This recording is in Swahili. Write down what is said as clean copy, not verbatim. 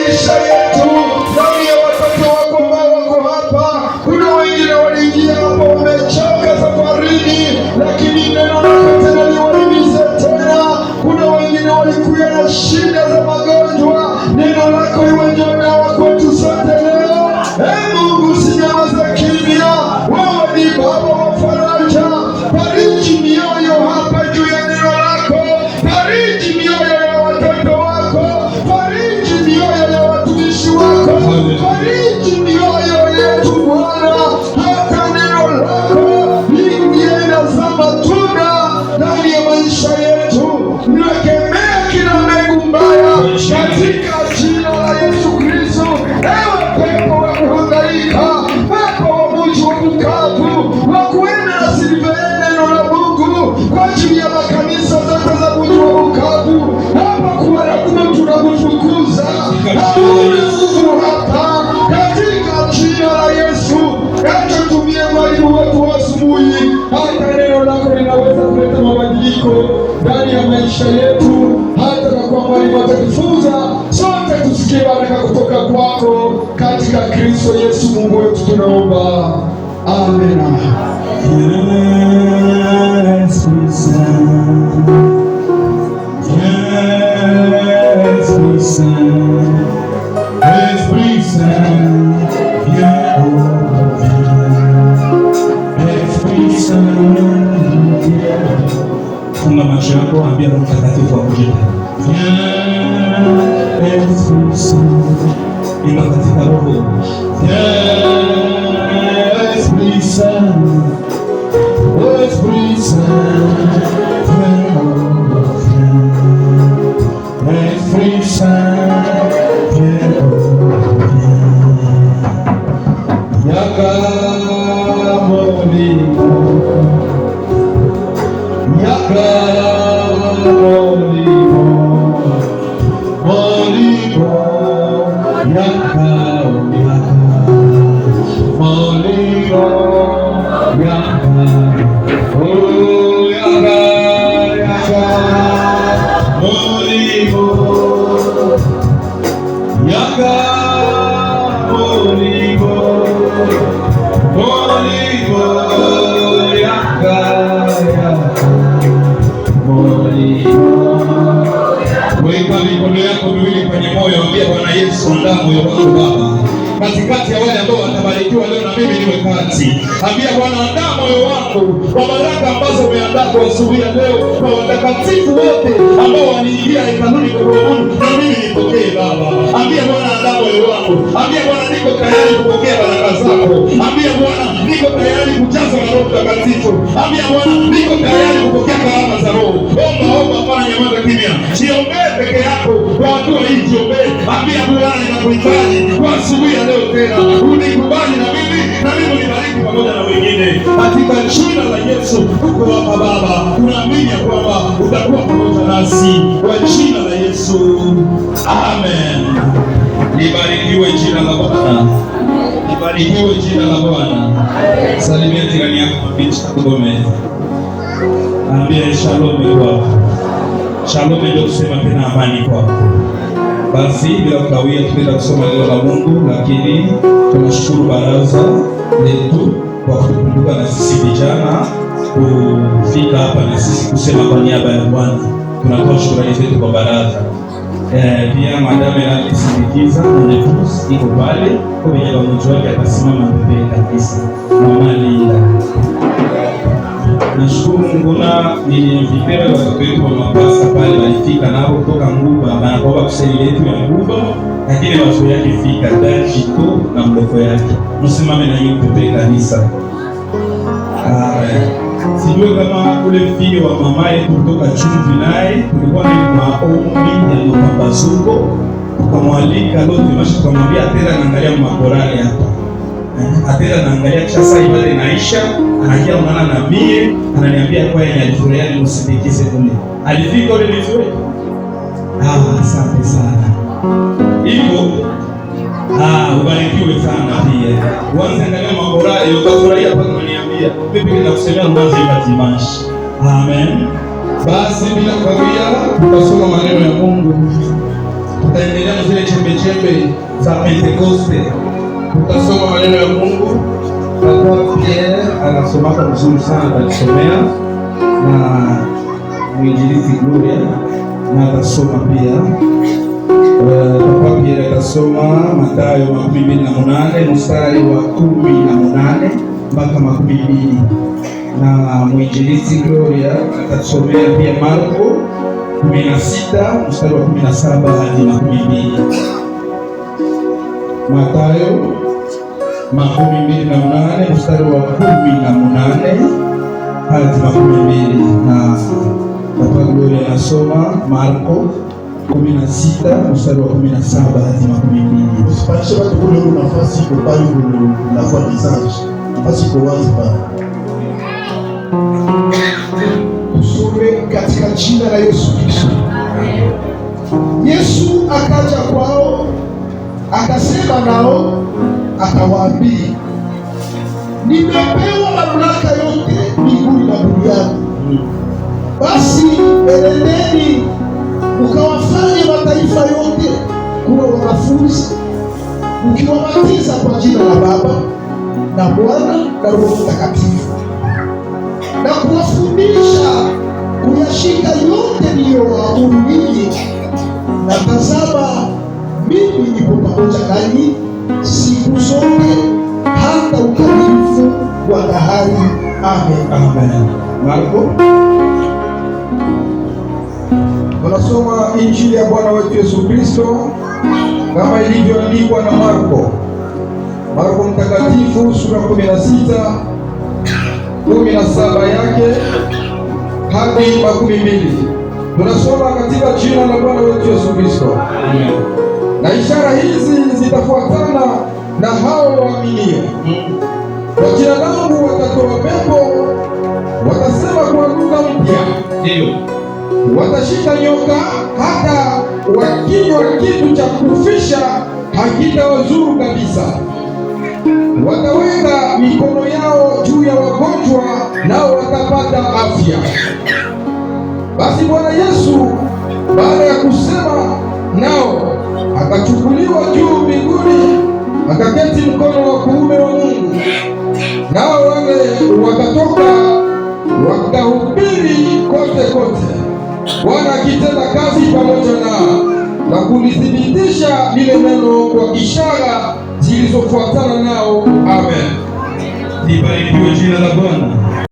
maisha yetu, ndani ya watoto wako ambao wako hapa. Kuna wengine waliingia hapa wamechoka safarini, lakini neno lako tena liwahimize tena. Kuna wengine walikuwa na shida za magonjwa, neno lako iwe ndio dawa kwetu sote leo. Mungu, usinyamaze kimya, wewe ni Baba wa faraja. Bariki mioyo hapa juu ya neno lako, bariki mioyo ya watoto wako, bariki mioyo ya watumishi wako, bariki mioyo yetu Bwana, hata neno lako lingienda za matunda ndani ya maisha yetu. Nakemea kila mbegu mbaya katika jina la Yesu Kristo. Ewe pepo wa kuhangaika, pepo wa mji wa Bukavu, wa kuenda na silivene neno la Mungu kwa ajili ya makanisa zote za mji wa Bukavu, hapa kuwarakuwa tunakutukuza. Hauna nguvu hapa katika jina la Yesu. Acha tumie mwalimu wetu wa asubuhi, hata neno lako linaweza kuleta mabadiliko ndani ya maisha yetu. Hata kwa mwalimu atatufunza, sote tusikie baraka kutoka kwako katika Kristo Yesu Mungu wetu tunaomba. Amen. Yes, we stand. Yes, we stand. Yes, we stand. Yeah, yes, we stand. Funga macho yako, ambia Roho Mtakatifu akuje. Yes, we stand. Imba katika Roho. Yes, we stand. Yes, we stand. Yes, we stand. Weka mikono yako miwili kwenye moyo, ambia Bwana Yesu, andaa moyo wangu Baba, katikati ya wale ambao watabarikiwa leo na mimi niwe kati. Ambia Bwana, andaa moyo wangu kwa baraka ambazo umeandaa kwa asubuhi ya leo, kwa watakatifu wote ambao waniingia hekaluni kwa Mungu, na mimi nipokee Baba. Ambia Bwana, andaa moyo wangu. Ambia Bwana, niko tayari kupokea baraka zako. Ambia Bwana, niko tayari kujazwa na Roho Mtakatifu. Ambia Bwana, niko tayari kupokea karama za Roho. Omba, fanya nyamaza kimya. Jiombee peke yako kwa hatua hii, jiombee. Ambia Bwana, ninakuhitaji kwa asubuhi ya leo tena. Unikubali na mimi unibariki pamoja na wengine. Katika jina la Yesu uko hapa Baba. Tunaamini ya kwamba utakuwa pamoja nasi kwa jina la Yesu. Amen. Libarikiwe jina la Bwana. Libarikiwe jina la Bwana. Salimia jirani yako, mwambie ambia shalom kwako. Shalom ndio kusema tena amani kwako. Basi bila kukawia tupenda kusoma neno la Mungu, lakini tunashukuru baraza letu kwa kutukumbuka na sisi vijana kufika hapa na sisi kusema kwa niaba ya Bwana. Tunatoa shukrani zetu kwa baraza. Pia madame alisindikiza mwenyekiti iko pale kwa wenye mmoja wake atasimama mbele kabisa. Mama Linda. Nashukuru Mungu na nilimvipera watoto wetu wa mapasa pale walifika nao kutoka Nguba na kwa kuseli yetu ya Nguba, lakini watu yake fika dashi tu na mloko yake. Msimame na yeye mbele kanisa. Sijui kama ule mfio wa mama yetu kutoka Chumvi naye kulikuwa ni maombi ya mapambazuko, tukamwalika leo tumasha tukamwambia atenda naangalia makorali hapa. Atenda naangalia kisha saa ibada inaisha, anakia unaona na mie, ananiambia kwa yeye alifurahia nimusindikize kule. Alifika ule vizuri? Asante sana. Hivyo ubarikiwe sana pia. Uanze angalia makorali utafurahia mpaka unaniambia. Mimi ndio nakusemea mwanzo ya Dimashi. Amen. Basi bila kawia tutasoma maneno ya Mungu. Tutaendelea na zile chembe chembe za Pentekoste. Tutasoma maneno ya Mungu. Papa Pierre anasomaka mzuri sana, atasomea na mwinjilizi Gloria na atasoma pia. Papa Pierre atasoma Mathayo 28 mstari wa 18 mpaka 20, na mwinjilizi Gloria atasomea pia Marko 16 mstari wa 17 hadi 22. Mathayo 28 mstari wa 18 hadi 22, na Papa Gloria anasoma Marko 16 mstari wa 17 hadi 22. Sipatishe watu kule nafasi iko pale na kwa message. Nafasi iko wazi pale. Tusome katika jina la Yesu Kristo. Yesu akaja kwao, akasema nao, akawaambia, nimepewa mamlaka yote mbinguni na duniani. Basi enendeni mkawafanye mataifa yote kuwa wanafunzi, mkiwabatiza kwa jina la Baba na Mwana na Roho Mtakatifu, na kuwafundisha kuyashika yote niliyowaamuru ninyi, na tazama, mimi nipo pamoja nanyi siku zote hata ukamilifu wa dahari. Amen. Amen. Marko, tunasoma Injili ya Bwana wetu Yesu Kristo kama ilivyoandikwa na Marko. Marko mtakatifu sura 16 17 yake hadi 12. Tunasoma katika jina la Bwana wetu Yesu Kristo. Amen. Na ishara hizi zitafuatana na hao waaminio. Kwa jina langu watatoa pepo, watasema kwa lugha mpya, ndio watashika nyoka, hata wakinywa kitu cha kufisha hakitawazuru kabisa. Wataweka mikono yao juu ya wagonjwa, nao watapata afya. Basi Bwana Yesu baada ya kusema nao akachukuliwa juu mbinguni, akaketi mkono wa kuume wa Mungu. Nao wale wakatoka wakahubiri kote kote, Bwana akitenda kazi pamoja nao na kulithibitisha lile neno kwa ishara zilizofuatana nao. Amen. Libarikiwe jina la Bwana.